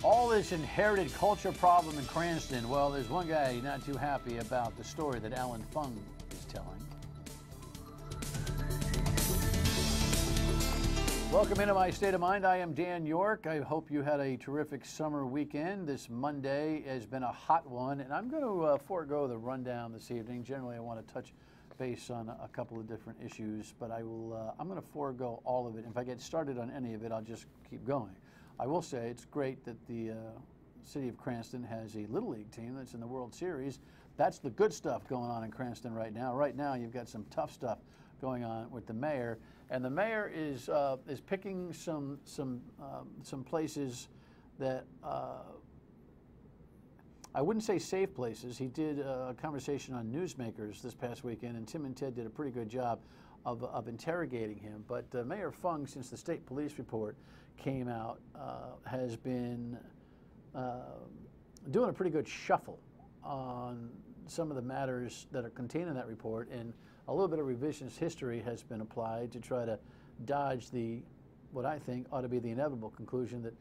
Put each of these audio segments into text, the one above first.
All this inherited culture problem in Cranston. Well, there's one guy not too happy about the story that Alan Fung is telling. Welcome into my State of Mind. I am Dan York. I hope you had a terrific summer weekend. This Monday has been a hot one, and I'm going to forego the rundown this evening. Generally, I want to touch base on a couple of different issues, but I'm going to forego all of it. If I get started on any of it, I'll just keep going. I will say it's great that the city of Cranston has a Little League team that's in the World Series. That's the good stuff going on in Cranston right now. Right now, you've got some tough stuff going on with the mayor, and the mayor is picking some places that I wouldn't say safe places. He did a conversation on newsmakers this past weekend, and Tim and Ted did a pretty good job of interrogating him. But Mayor Fung, since the state police report came out, has been doing a pretty good shuffle on some of the matters that are contained in that report, and a little bit of revisionist history has been applied to try to dodge what I think ought to be the inevitable conclusion that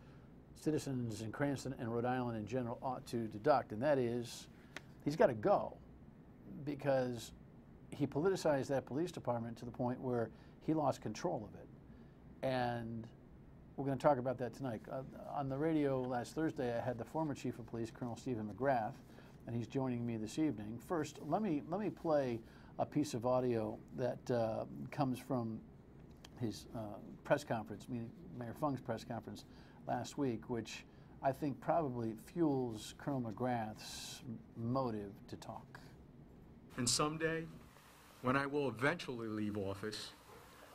citizens in Cranston and Rhode Island in general ought to deduct, and that is he's got to go because he politicized that police department to the point where he lost control of it. And we're going to talk about that tonight. On the radio last Thursday, I had the former chief of police, Colonel Stephen McGrath, and he's joining me this evening. First, let me play a piece of audio that comes from his press conference, meaning Mayor Fung's press conference last week, which I think probably fuels Colonel McGrath's motive to talk. And someday, when I will eventually leave office,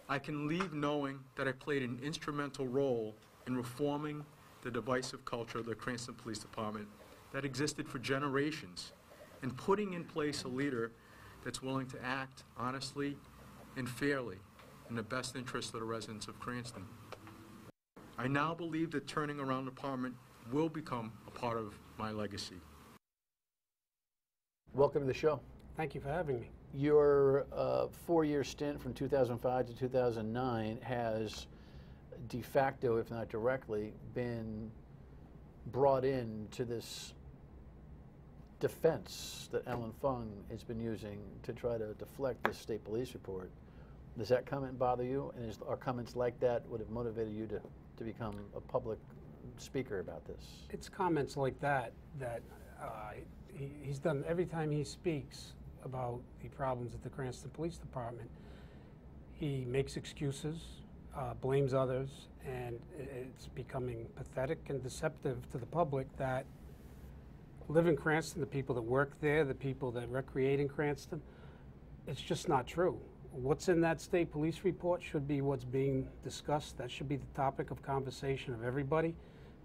I can leave knowing that I played an instrumental role in reforming the divisive culture of the Cranston Police Department that existed for generations and putting in place a leader that's willing to act honestly and fairly in the best interest of the residents of Cranston. I now believe that turning around the department will become a part of my legacy. Welcome to the show. Thank you for having me. Your 4-year stint from 2005 to 2009 has de facto, if not directly, been brought in to this defense that Alan Fung has been using to try to deflect this state police report. Does that comment bother you? And are comments like that would have motivated you to become a public speaker about this? It's comments like that he's done every time he speaks about the problems at the Cranston Police Department. He makes excuses, blames others, and it's becoming pathetic and deceptive to the public that live in Cranston, the people that work there, the people that recreate in Cranston. It's just not true. What's in that state police report should be what's being discussed. That should be the topic of conversation of everybody,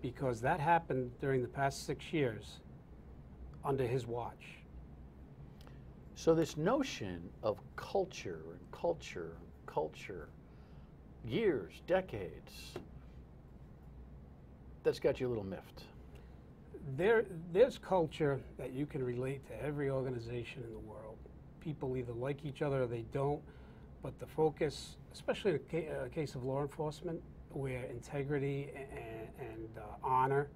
because that happened during the past 6 years under his watch. So this notion of culture, years, decades, that's got you a little miffed. There's culture that you can relate to every organization in the world. People either like each other or they don't, but the focus, especially in a case of law enforcement, where integrity and honor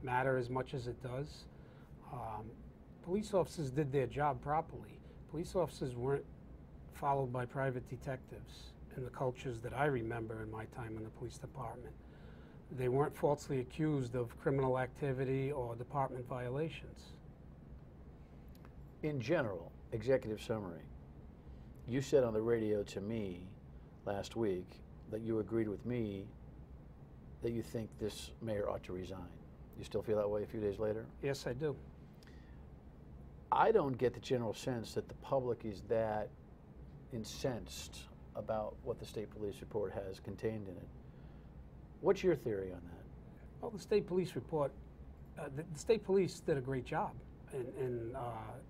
matter as much as it does, police officers did their job properly. Police officers weren't followed by private detectives in the cultures that I remember in my time in the police department. They weren't falsely accused of criminal activity or department violations. In general, executive summary, you said on the radio to me last week that you agreed with me that you think this mayor ought to resign. You still feel that way a few days later? Yes, I do. I don't get the general sense that the public is that incensed about what the state police report has contained in it. What's your theory on that? Well, the state police report, the state police did a great job in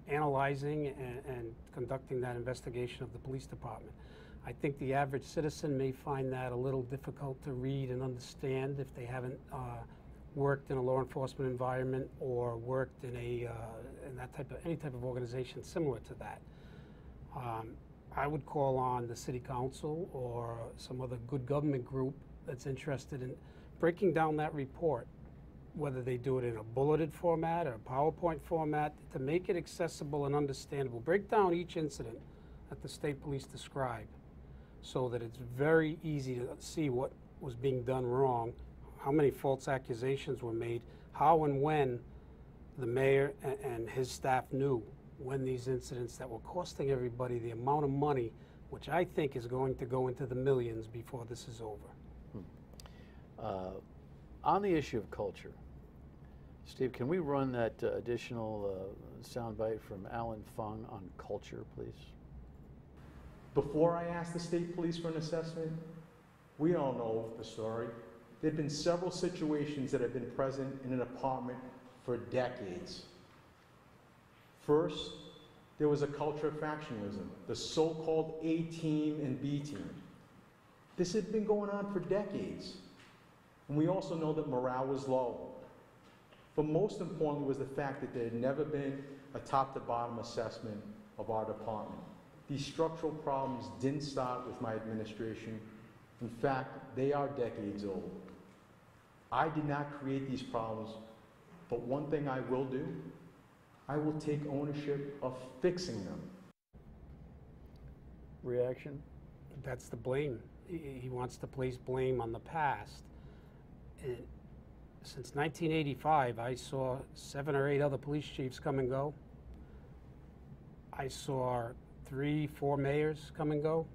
analyzing and conducting that investigation of the police department. I think the average citizen may find that a little difficult to read and understand if they haven't worked in a law enforcement environment or worked in any type of organization similar to that. I would call on the city council or some other good government group that's interested in breaking down that report whether they do it in a bulleted format or a PowerPoint format, to make it accessible and understandable. Break down each incident that the state police describe so that it's very easy to see what was being done wrong, how many false accusations were made, how and when the mayor and his staff knew when these incidents that were costing everybody the amount of money, which I think is going to go into the millions before this is over. On the issue of culture, Steve, can we run that additional soundbite from Alan Fung on culture, please? Before I asked the state police for an assessment, we all know the story. There have been several situations that have been present in an apartment for decades. First, there was a culture of factionalism, the so-called A team and B team. This had been going on for decades. And we also know that morale was low. But most importantly was the fact that there had never been a top-to-bottom assessment of our department. These structural problems didn't start with my administration. In fact, they are decades old. I did not create these problems, but one thing I will do, I will take ownership of fixing them. Reaction? That's the blame. He wants to place blame on the past. Since 1985, I saw 7 or 8 other police chiefs come and go. I saw 3, 4 mayors come and go.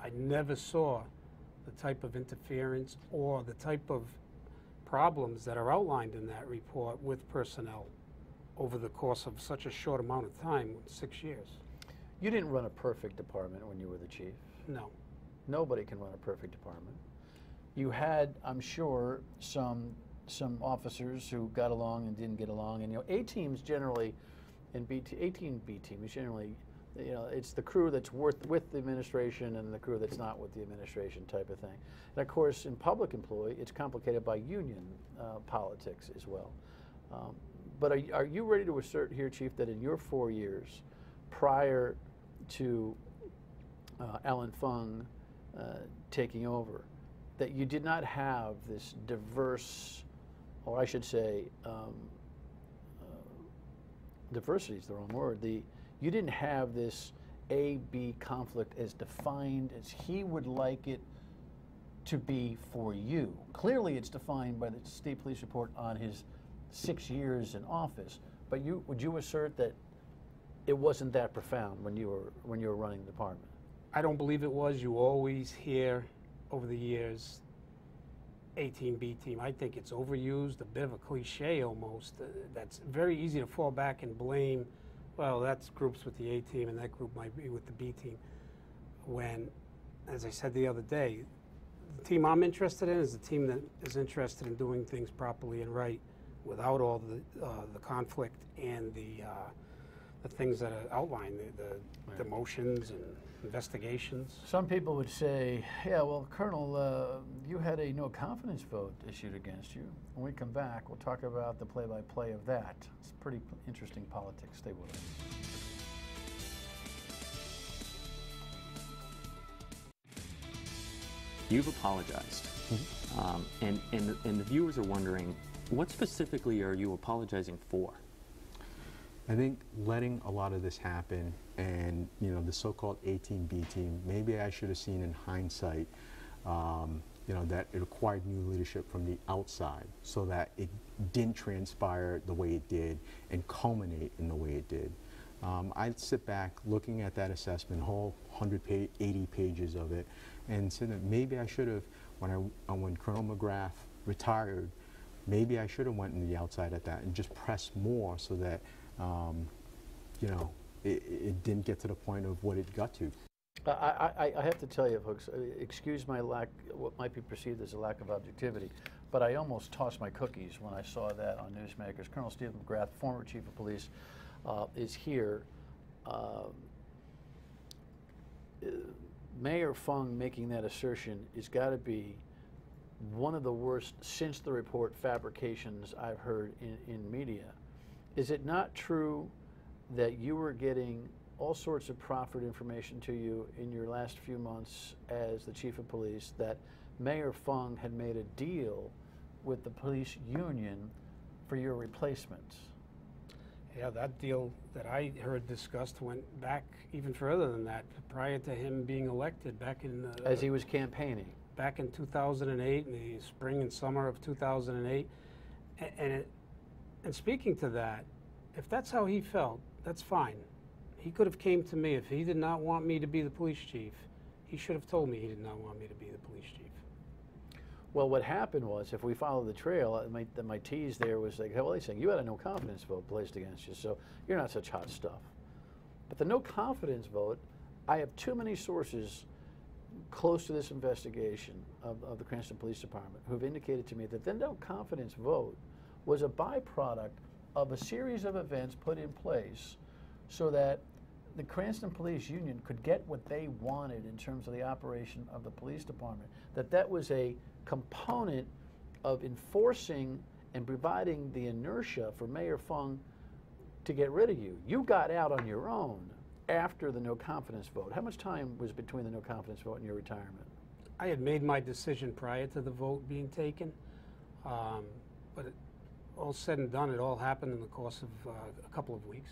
I never saw the type of interference or the type of problems that are outlined in that report with personnel over the course of such a short amount of time, 6 years. You didn't run a perfect department when you were the chief. No. Nobody can run a perfect department. You had, I'm sure, some officers who got along and didn't get along, and you know, A teams generally, and A team, B team is generally, you know, it's the crew that's with the administration and the crew that's not with the administration type of thing. And of course, in public employee, it's complicated by union politics as well. But are you ready to assert here, Chief, that in your 4 years prior to Alan Fung taking over, that you did not have this diverse, or I should say, diversity is the wrong word. You didn't have this A-B conflict as defined as he would like it to be for you. Clearly, it's defined by the state police report on his 6 years in office. But would you assert that it wasn't that profound when you were running the department? I don't believe it was. You always hear over the years, A team, B team. I think it's overused, a bit of a cliche almost. That's very easy to fall back and blame. Well, that's groups with the A team and that group might be with the B team. When, as I said the other day, the team I'm interested in is the team that is interested in doing things properly and right without all the conflict and the things that are outlined, the motions and investigations. Some people would say, yeah, well, Colonel, you had a no confidence vote issued against you. When we come back, we'll talk about the play-by-play of that. It's pretty interesting politics. Stay with us. You've apologized. And the viewers are wondering, what specifically are you apologizing for? I think letting a lot of this happen and, you know, the so-called A team, B team, maybe I should have seen in hindsight, you know, that it required new leadership from the outside so that it didn't transpire the way it did and culminate in the way it did. I'd sit back looking at that assessment, whole 180 pages of it, and said that maybe I should have, when Colonel McGrath retired, maybe I should have went in the outside at that and just pressed more so that you know, it didn't get to the point of what it got to. I have to tell you, folks, excuse my lack, what might be perceived as a lack of objectivity, but I almost tossed my cookies when I saw that on Newsmakers. Colonel Stephen McGrath, former Chief of Police, is here. Mayor Fung making that assertion has got to be one of the worst since the report fabrications I've heard in media. Is it not true that you were getting all sorts of proffered information to you in your last few months as the Chief of Police that Mayor Fung had made a deal with the police union for your replacement. Yeah, that deal that I heard discussed went back even further than that, prior to him being elected back in As he was campaigning. back in 2008, in the spring and summer of 2008. And speaking to that, if that's how he felt, that's fine. He could have came to me. If he did not want me to be the police chief, he should have told me he did not want me to be the police chief. Well, what happened was, if we follow the trail, my tease there was like, well, he's saying you had a no confidence vote placed against you, so you're not such hot stuff. But the no confidence vote, I have too many sources close to this investigation of the Cranston Police Department who've indicated to me that the no confidence vote was a byproduct of a series of events put in place so that the Cranston Police Union could get what they wanted in terms of the operation of the police department, that was a component of enforcing and providing the inertia for Mayor Fung to get rid of you. You got out on your own after the no confidence vote. How much time was between the no confidence vote and your retirement? I had made my decision prior to the vote being taken, but all said and done, it all happened in the course of a couple of weeks.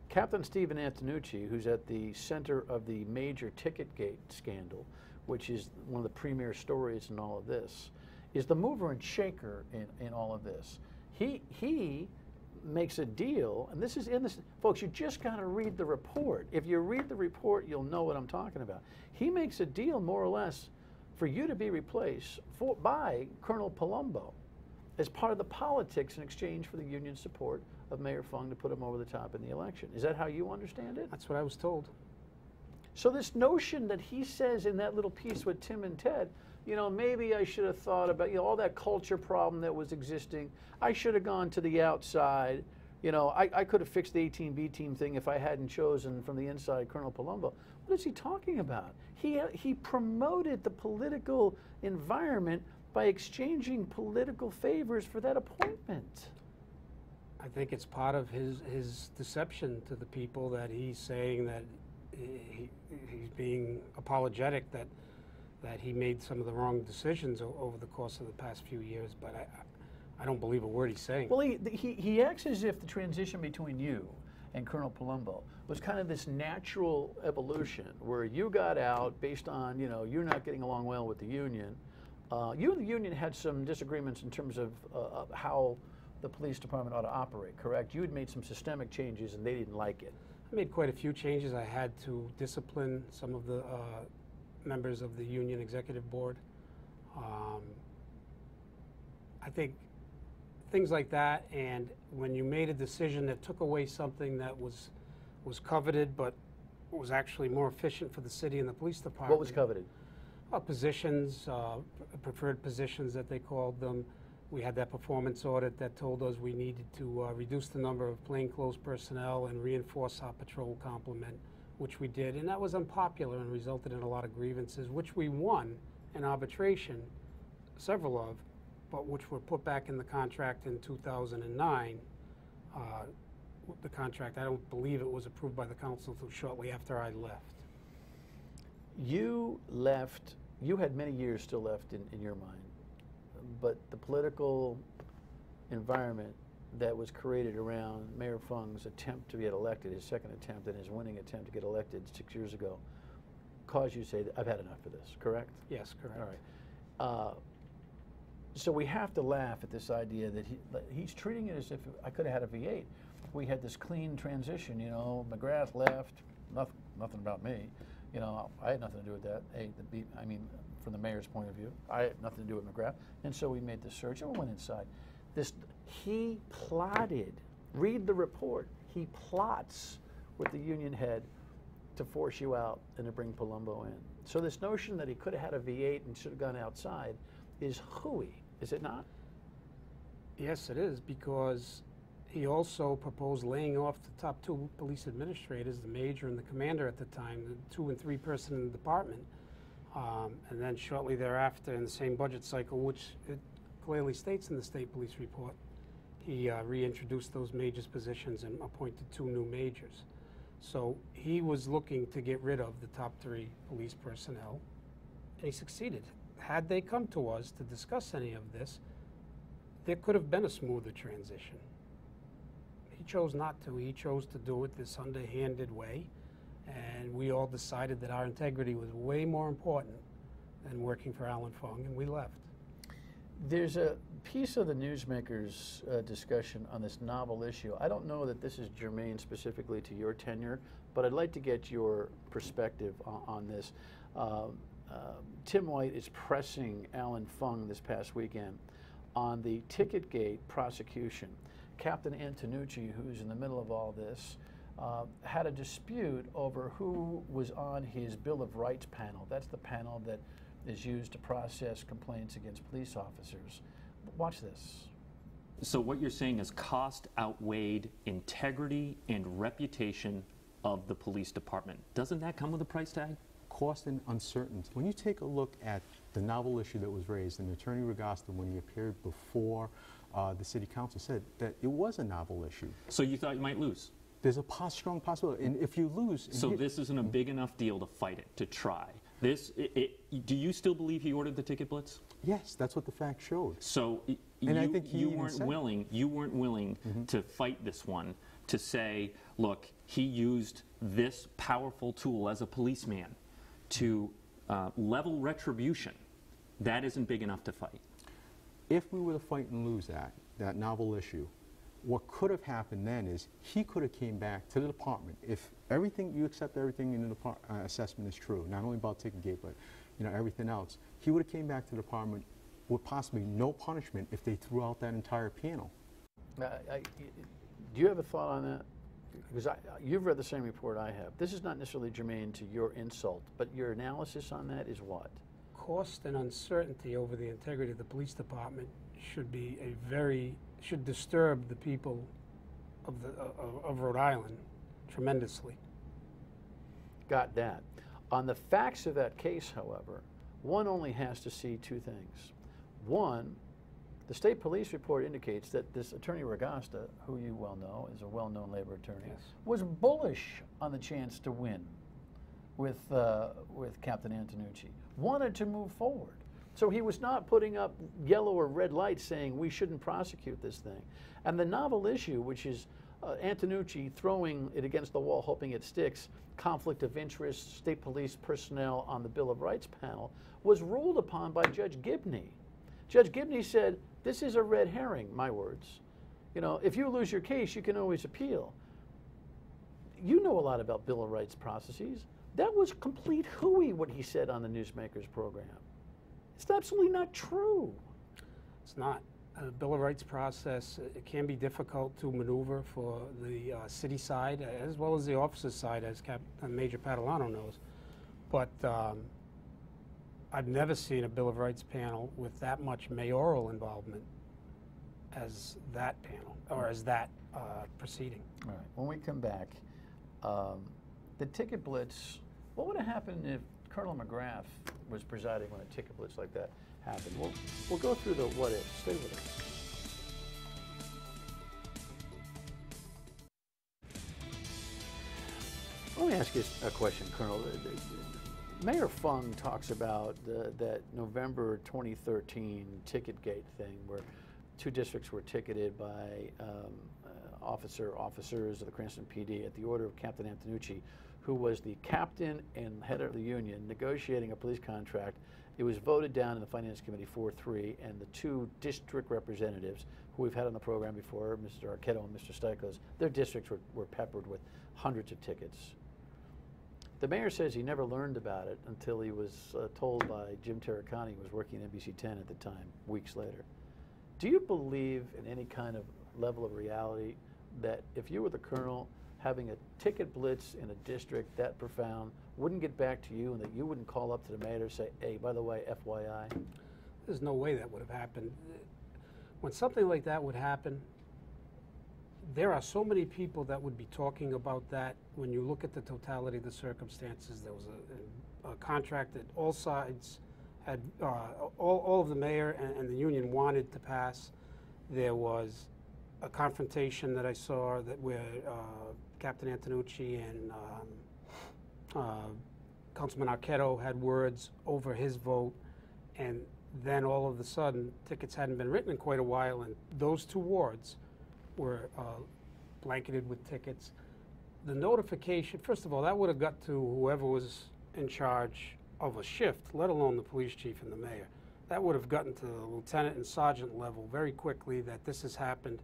Captain Stephen Antonucci, who's at the center of the major ticket gate scandal, which is one of the premier stories in all of this, is the mover and shaker in all of this. He makes a deal, and this is in this, folks, you just got to read the report. If you read the report, you'll know what I'm talking about. He makes a deal, more or less, for you to be replaced by Colonel Palumbo as part of the politics in exchange for the union support of Mayor Fung to put him over the top in the election. Is that how you understand it? That's what I was told. So this notion that he says in that little piece with Tim and Ted, you know, maybe I should have thought about, you know, all that culture problem that was existing. I should have gone to the outside. You know, I could have fixed the 18B team thing if I hadn't chosen from the inside Colonel Palumbo. What is he talking about? He promoted the political environment by exchanging political favors for that appointment. I think it's part of his deception to the people that he's saying that he's being apologetic that he made some of the wrong decisions over the course of the past few years, but I don't believe a word he's saying. Well, he acts as if the transition between you and Colonel Palumbo was kind of this natural evolution where you got out based on, you know, you're not getting along well with the union. You and the union had some disagreements in terms of how the police department ought to operate, correct? You had made some systemic changes and they didn't like it. I made quite a few changes. I had to discipline some of the members of the union executive board. I think things like that, and when you made a decision that took away something that was coveted but was actually more efficient for the city and the police department. What was coveted? Positions, preferred positions that they called them. We had that performance audit that told us we needed to reduce the number of plainclothes personnel and reinforce our patrol complement, which we did. And that was unpopular and resulted in a lot of grievances, which we won in arbitration, several of, but which were put back in the contract in 2009. The contract, I don't believe it was approved by the council until shortly after I left. You left, you had many years still left in your mind, but the political environment that was created around Mayor Fung's attempt to get elected, his second attempt and his winning attempt to get elected 6 years ago, caused you to say, I've had enough of this, correct? Yes, correct. All right. So we have to laugh at this idea that he's treating it as if I could have had a V8. We had this clean transition, you know, McGrath left, nothing about me. You know, I had nothing to do with that. I mean, from the mayor's point of view, I had nothing to do with McGrath. And so we made the search and we went inside. He plotted, read the report, he plots with the union head to force you out and to bring Palumbo in. So this notion that he could have had a V8 and should have gone outside is hooey, is it not? Yes, it is, because he also proposed laying off the top two police administrators, the major and the commander at the time, the 2 and 3 person in the department. And then shortly thereafter, in the same budget cycle, which it clearly states in the state police report, he reintroduced those majors positions and appointed 2 new majors. So he was looking to get rid of the top 3 police personnel, and he succeeded. Had they come to us to discuss any of this, there could have been a smoother transition. He chose not to. He chose to do it this underhanded way, and we all decided that our integrity was way more important than working for Alan Fung, and we left. There's a piece of the newsmakers' discussion on this novel issue. I don't know that this is germane specifically to your tenure, but I'd like to get your perspective on this. Tim White is pressing Alan Fung this past weekend on the Ticketgate prosecution. Captain Antonucci, who's in the middle of all this, had a dispute over who was on his Bill of Rights panel. That's the panel that is used to process complaints against police officers. Watch this. So what you're saying is cost outweighed integrity and reputation of the police department. Doesn't that come with a price tag? Cost and uncertainty. When you take a look at the novel issue that was raised, and Attorney Ragasta, when he appeared before the City Council, said that it was a novel issue. So you thought you might lose? There's a strong possibility, and if you lose... So this isn't a big enough deal to fight it, to try. Do you still believe he ordered the ticket blitz? Yes, that's what the facts showed. So I think you weren't willing to fight this one, to say, look, he used this powerful tool as a policeman to level retribution. That isn't big enough to fight. If we were to fight and lose that novel issue, what could have happened then is he could have came back to the department. If you accept everything in the assessment is true, not only about Ticketgate, but everything else, he would have came back to the department with possibly no punishment if they threw out that entire panel. Do you have a thought on that? Because you've read the same report I have. This is not necessarily germane to your insult, but your analysis on that is what? Cost and uncertainty over the integrity of the police department should disturb the people of Rhode Island tremendously. Got that. On the facts of that case, however, one only has to see two things. One, the state police report indicates that this Attorney Ragasta, who you well know is a well-known labor attorney, yes, was bullish on the chance to win with Captain Antonucci, wanted to move forward. So he was not putting up yellow or red lights saying we shouldn't prosecute this thing. And the novel issue, which is Antonucci throwing it against the wall, hoping it sticks, conflict of interest, state police personnel on the Bill of Rights panel, was ruled upon by Judge Gibney. Judge Gibney said, this is a red herring, my words. If you lose your case, you can always appeal. You know a lot about Bill of Rights processes. That was complete hooey what he said on the Newsmakers program. It's absolutely not true. It's not. The Bill of Rights process, it can be difficult to maneuver for the city side as well as the officers' side, as Major Padalano knows. But I've never seen a Bill of Rights panel with that much mayoral involvement as that panel, or as that proceeding. All right. When we come back, the ticket blitz, what would have happened if Colonel McGrath was presiding when a ticket blitz like that happened? We'll go through the what ifs. Stay with us. Let me ask you a question, Colonel. Mayor Fung talks about that November 2013 Ticketgate thing where two districts were ticketed by officers of the Cranston PD at the order of Captain Antonucci, who was the captain and head of the union negotiating a police contract. It was voted down in the Finance Committee 4-3, and the two district representatives who we've had on the program before, Mr. Arquetto and Mr. Stikos, their districts were peppered with hundreds of tickets. The mayor says he never learned about it until he was told by Jim Terracani, who was working at NBC 10 at the time, weeks later. Do you believe in any kind of level of reality that if you were the colonel, having a ticket blitz in a district that profound wouldn't get back to you, and that you wouldn't call up to the mayor and say, hey, by the way, FYI? There's no way that would have happened. When something like that would happen, there are so many people that would be talking about that. When you look at the totality of the circumstances, there was a contract that all sides had, all of the mayor and the union wanted to pass. There was a confrontation that I saw where Captain Antonucci and Councilman Arquetto had words over his vote, and then all of a sudden, tickets hadn't been written in quite a while, and those two wards were blanketed with tickets. The notification, first of all, that would have got to whoever was in charge of a shift, let alone the police chief and the mayor. That would have gotten to the lieutenant and sergeant level very quickly that this has happened,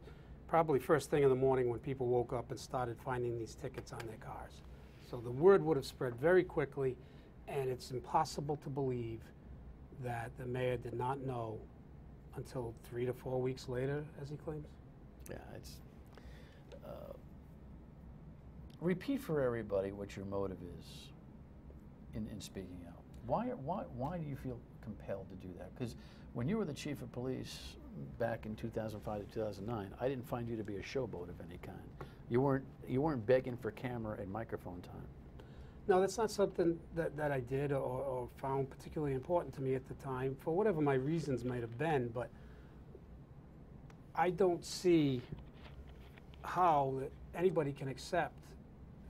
probably first thing in the morning when people woke up and started finding these tickets on their cars. So the word would have spread very quickly, and it's impossible to believe that the mayor did not know until 3 to 4 weeks later, as he claims. Yeah, it's. Repeat for everybody what your motive is in speaking out. Why do you feel compelled to do that? Because when you were the chief of police back in 2005 to 2009, I didn't find you to be a showboat of any kind. You weren't begging for camera and microphone time. No, that's not something that I did or found particularly important to me at the time, for whatever my reasons might have been, but I don't see how anybody can accept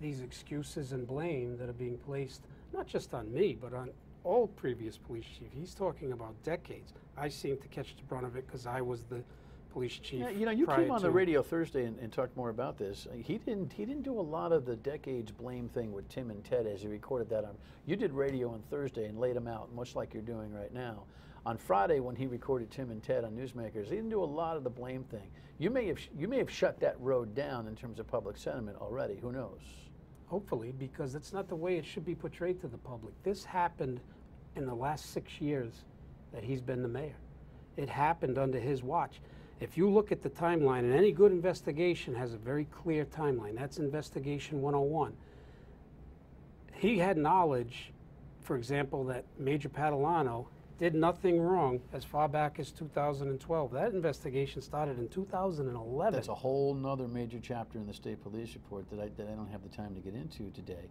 these excuses and blame that are being placed, not just on me, but on all previous police chiefs. He's talking about decades. I seem to catch the brunt of it because I was the police chief. Yeah, you know, you came on the radio Thursday and talked more about this. He didn't do a lot of the decades blame thing with Tim and Ted as he recorded that on. You did radio on Thursday and laid them out, much like you're doing right now. On Friday, when he recorded Tim and Ted on Newsmakers, he didn't do a lot of the blame thing. You may have shut that road down in terms of public sentiment already. Who knows? Hopefully, because that's not the way it should be portrayed to the public. This happened in the last 6 years that he's been the mayor. It happened under his watch. If you look at the timeline, and any good investigation has a very clear timeline, that's Investigation 101. He had knowledge, for example, that Major Padalano did nothing wrong as far back as 2012. That investigation started in 2011. That's a whole nother major chapter in the state police report that I don't have the time to get into today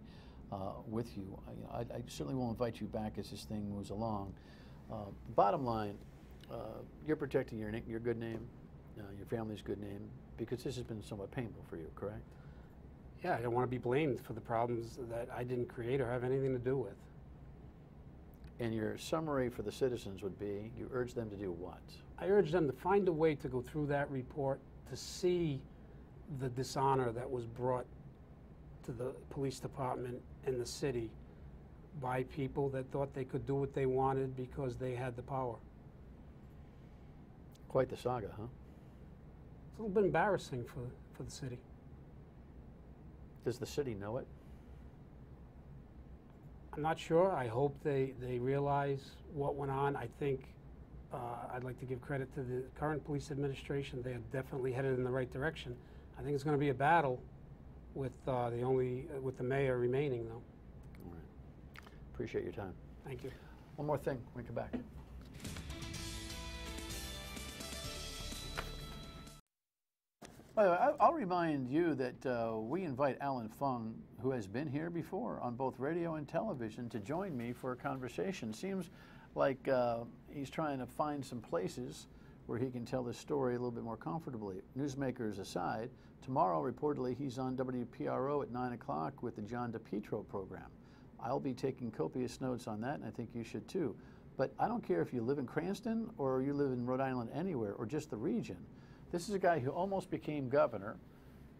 with you. I certainly will invite you back as this thing moves along. Bottom line, you're protecting your good name, your family's good name, because this has been somewhat painful for you, correct? Yeah, I don't want to be blamed for the problems that I didn't create or have anything to do with. And your summary for the citizens would be, you urge them to do what? I urge them to find a way to go through that report to see the dishonor that was brought to the police department and the city by people that thought they could do what they wanted because they had the power. Quite the saga, huh? It's a little bit embarrassing for the city. Does the city know it? I'm not sure. I hope they realize what went on. I think I'd like to give credit to the current police administration. They are definitely headed in the right direction. I think it's going to be a battle with the mayor remaining, though. All right. Appreciate your time. Thank you. One more thing when we come back. By the way, I'll remind you that we invite Alan Fung, who has been here before on both radio and television, to join me for a conversation. Seems like he's trying to find some places where he can tell this story a little bit more comfortably. Newsmakers aside, tomorrow reportedly he's on WPRO at 9 o'clock with the John DePietro program. I'll be taking copious notes on that, and I think you should too. But I don't care if you live in Cranston or you live in Rhode Island anywhere or just the region. This is a guy who almost became governor,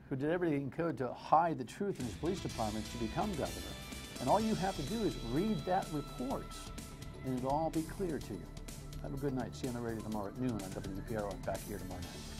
who did everything he could to hide the truth in his police departments to become governor. And all you have to do is read that report, and it'll all be clear to you. Have a good night. See you on the radio tomorrow at noon on WPRO. I'm back here tomorrow night.